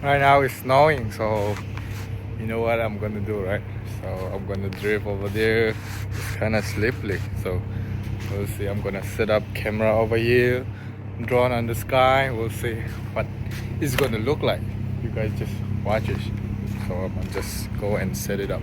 Right now it's snowing, so you know what I'm gonna do, right? So I'm gonna drive over there. It's kind of slippery, so we'll see. I'm gonna set up camera over here, drone on the sky. We'll see what it's gonna look like. You guys just watch it. So I'm just go and set it up.